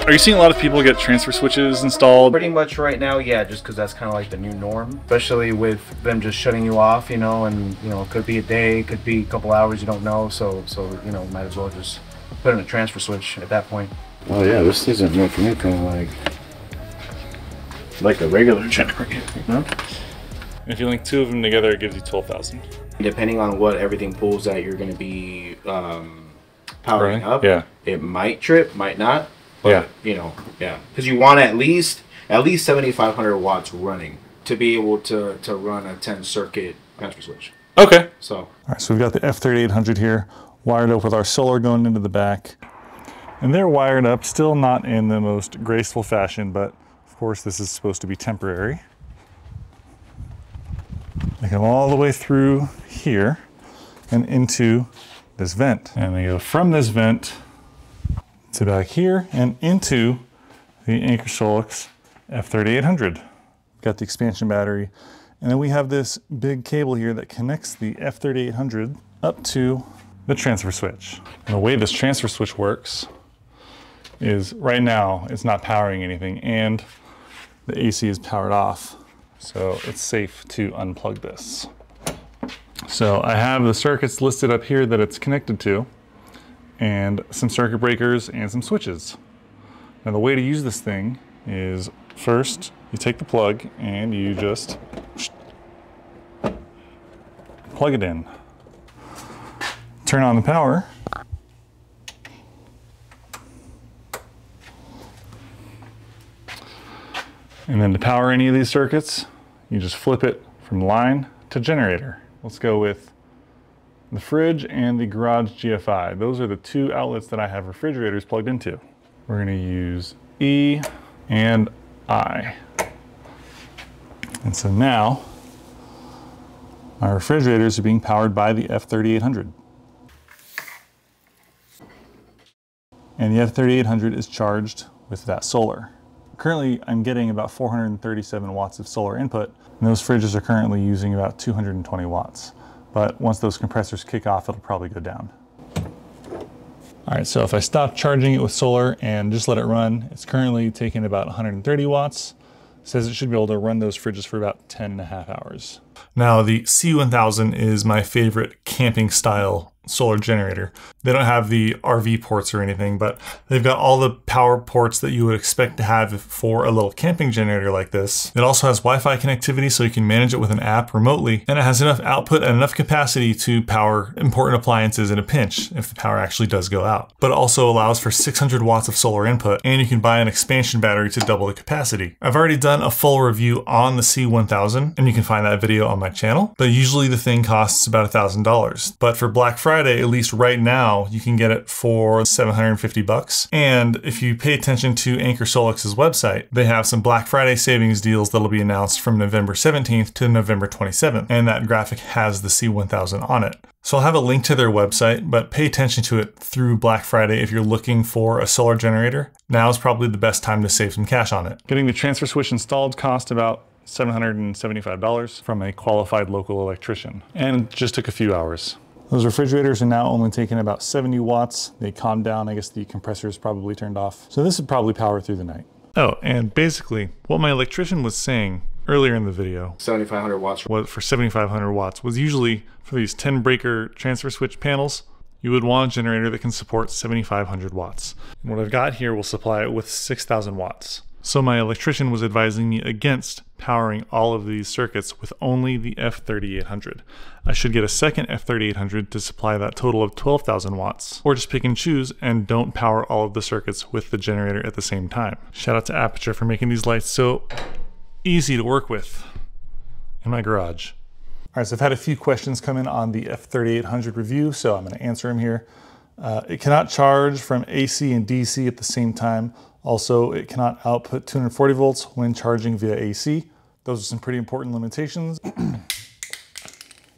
Are you seeing a lot of people get transfer switches installed? Pretty much right now, yeah, just because that's kind of like the new norm, especially with them just shutting you off, you know, and you know, it could be a day, it could be a couple hours, you don't know, so you know, might as well just put in a transfer switch at that point. Oh yeah, this isn't making anything like a regular generator, you know? If you link two of them together, it gives you 12,000. Depending on what everything pulls that you're going to be powering up, yeah, it might trip, might not. But, yeah, you know, yeah, because you want at least 7,500 watts running to be able to run a 10 circuit transfer switch. Okay. So, all right, so we've got the F3800 here wired up with our solar going into the back, and they're wired up, still not in the most graceful fashion, but of course this is supposed to be temporary. They come all the way through here and into this vent, and they go from this vent to back here and into the Anker SOLIX F3800. Got the expansion battery, and then we have this big cable here that connects the F3800 up to the transfer switch. And the way this transfer switch works is right now it's not powering anything and the AC is powered off, so it's safe to unplug this. So I have the circuits listed up here that it's connected to, and some circuit breakers and some switches. Now the way to use this thing is, first you take the plug and you just plug it in. Turn on the power. And then to power any of these circuits, you just flip it from line to generator. Let's go with the fridge and the garage GFI. Those are the two outlets that I have refrigerators plugged into. We're going to use E and I. And so now our refrigerators are being powered by the F3800. And the F3800 is charged with that solar. Currently, I'm getting about 437 watts of solar input, and those fridges are currently using about 220 watts. But once those compressors kick off, it'll probably go down. All right, so if I stop charging it with solar and just let it run, it's currently taking about 130 watts. It says it should be able to run those fridges for about 10.5 hours. Now, the C1000 is my favorite camping style solar generator. They don't have the RV ports or anything, but they've got all the power ports that you would expect to have for a little camping generator like this. It also has Wi-Fi connectivity, so you can manage it with an app remotely, and it has enough output and enough capacity to power important appliances in a pinch if the power actually does go out. But it also allows for 600 watts of solar input, and you can buy an expansion battery to double the capacity. I've already done a full review on the C1000, and you can find that video on my channel, but usually the thing costs about $1,000. But for Black Friday, at least right now, you can get it for 750 bucks. And if you pay attention to Anker SOLIX's website, they have some Black Friday savings deals that'll be announced from November 17th to November 27th. And that graphic has the C1000 on it. So I'll have a link to their website, but pay attention to it through Black Friday if you're looking for a solar generator. Now is probably the best time to save some cash on it. Getting the transfer switch installed cost about $775 from a qualified local electrician, and it just took a few hours. Those refrigerators are now only taking about 70 watts. They calmed down. I guess the compressor is probably turned off. So this would probably power through the night. Oh, and basically what my electrician was saying earlier in the video, 7,500 watts. Was for 7,500 watts was usually for these 10 breaker transfer switch panels, you would want a generator that can support 7,500 watts. And what I've got here will supply it with 6,000 watts. So my electrician was advising me against powering all of these circuits with only the F3800. I should get a second F3800 to supply that total of 12,000 watts, or just pick and choose and don't power all of the circuits with the generator at the same time. Shout out to Aperture for making these lights so easy to work with in my garage. All right, so I've had a few questions come in on the F3800 review, so I'm going to answer them here. It cannot charge from AC and DC at the same time. Also, it cannot output 240 volts when charging via AC. Those are some pretty important limitations.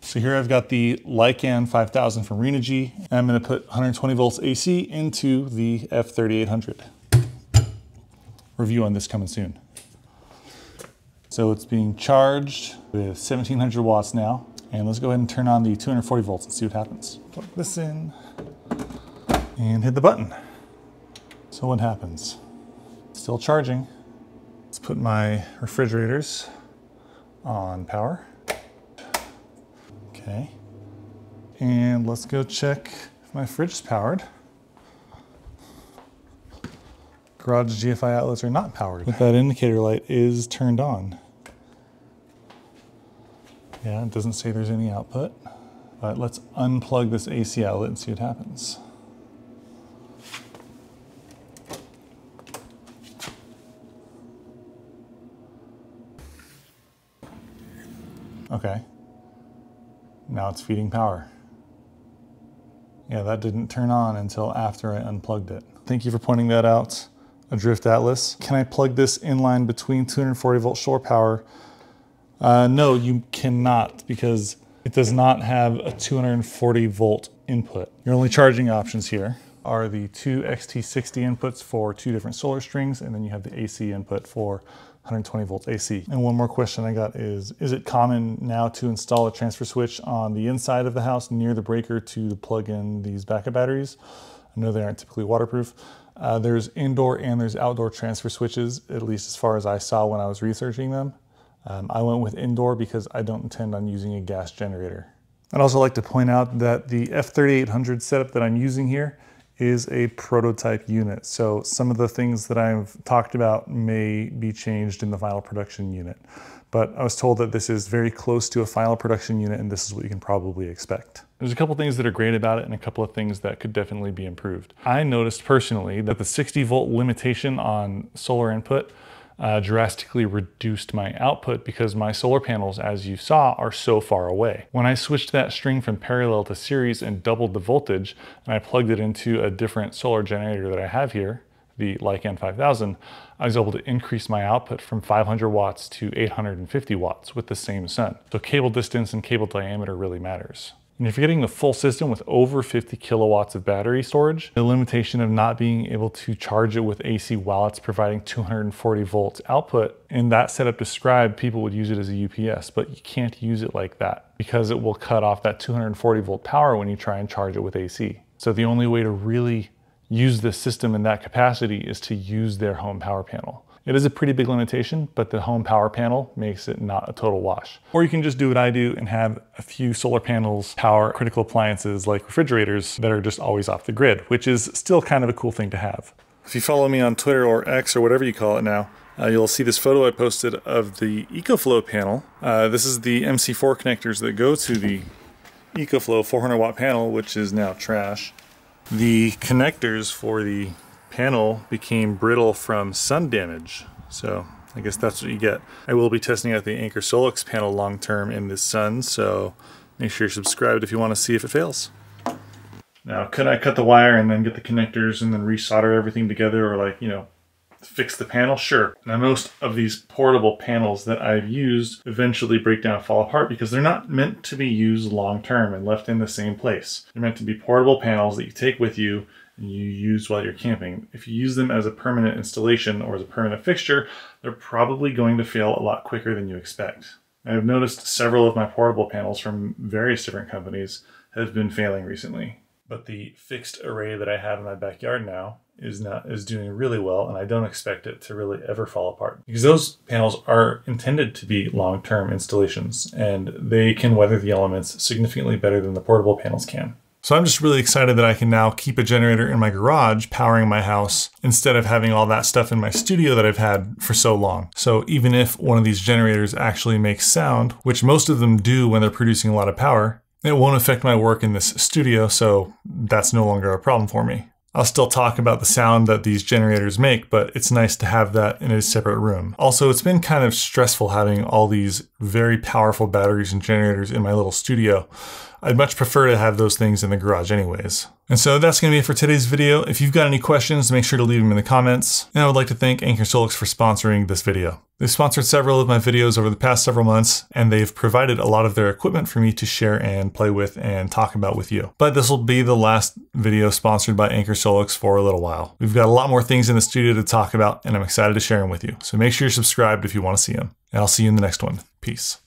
So here I've got the Lycan 5000 from Renogy, and I'm going to put 120 volts AC into the F3800. Review on this coming soon. So it's being charged with 1700 watts now, and let's go ahead and turn on the 240 volts and see what happens. Plug this in and hit the button. So what happens? Still charging. Let's put my refrigerators on power. Okay. And let's go check if my fridge is powered. Garage GFI outlets are not powered, but that indicator light is turned on. Yeah, it doesn't say there's any output, but let's unplug this AC outlet and see what happens. Okay, now it's feeding power. Yeah, that didn't turn on until after I unplugged it. Thank you for pointing that out, Adrift Atlas. Can I plug this in line between 240 volt shore power? No, you cannot, because it does not have a 240 volt input. Your only charging options here are the two XT60 inputs for 2 different solar strings, and then you have the AC input for 120 volts AC. And one more question I got is it common now to install a transfer switch on the inside of the house near the breaker to plug in these backup batteries? I know they aren't typically waterproof. There's indoor and there's outdoor transfer switches, at least as far as I saw when I was researching them. I went with indoor because I don't intend on using a gas generator. I'd also like to point out that the F3800 setup that I'm using here is a prototype unit. So some of the things that I've talked about may be changed in the final production unit. But I was told that this is very close to a final production unit and this is what you can probably expect. There's a couple things that are great about it and a couple of things that could definitely be improved. I noticed personally that the 60 volt limitation on solar input drastically reduced my output because my solar panels, as you saw, are so far away. When I switched that string from parallel to series and doubled the voltage, and I plugged it into a different solar generator that I have here, the SOLIX F3800, I was able to increase my output from 500 watts to 850 watts with the same sun. So cable distance and cable diameter really matters. And if you're getting the full system with over 50 kilowatts of battery storage, the limitation of not being able to charge it with AC while it's providing 240 volts output, in that setup described, people would use it as a UPS, but you can't use it like that because it will cut off that 240 volt power when you try and charge it with AC. So the only way to really use this system in that capacity is to use their home power panel. It is a pretty big limitation, but the home power panel makes it not a total wash. Or you can just do what I do and have a few solar panels power critical appliances like refrigerators that are just always off the grid, which is still kind of a cool thing to have. If you follow me on Twitter or X or whatever you call it now, you'll see this photo I posted of the EcoFlow panel. This is the MC4 connectors that go to the EcoFlow 400 watt panel, which is now trash. The connectors for the panel became brittle from sun damage, so I guess that's what you get. I will be testing out the Anker SOLIX panel long term in the sun, so make sure you're subscribed if you want to see if it fails. Now, could I cut the wire and then get the connectors and then resolder everything together, or like, you know, fix the panel? Sure. Now, most of these portable panels that I've used eventually break down and fall apart because they're not meant to be used long term and left in the same place. They're meant to be portable panels that you take with you and you use while you're camping. If you use them as a permanent installation or as a permanent fixture, they're probably going to fail a lot quicker than you expect. I've noticed several of my portable panels from various different companies have been failing recently. But the fixed array that I have in my backyard now is doing really well, and I don't expect it to really ever fall apart. Because those panels are intended to be long-term installations, and they can weather the elements significantly better than the portable panels can. So I'm just really excited that I can now keep a generator in my garage powering my house instead of having all that stuff in my studio that I've had for so long. So even if one of these generators actually makes sound, which most of them do when they're producing a lot of power, it won't affect my work in this studio, so that's no longer a problem for me. I'll still talk about the sound that these generators make, but it's nice to have that in a separate room. Also, it's been kind of stressful having all these very powerful batteries and generators in my little studio. I'd much prefer to have those things in the garage anyways. And so that's going to be it for today's video. If you've got any questions, make sure to leave them in the comments. And I would like to thank Anker SOLIX for sponsoring this video. They've sponsored several of my videos over the past several months, and they've provided a lot of their equipment for me to share and play with and talk about with you. But this will be the last video sponsored by Anker SOLIX for a little while. We've got a lot more things in the studio to talk about, and I'm excited to share them with you. So make sure you're subscribed if you want to see them. And I'll see you in the next one. Peace.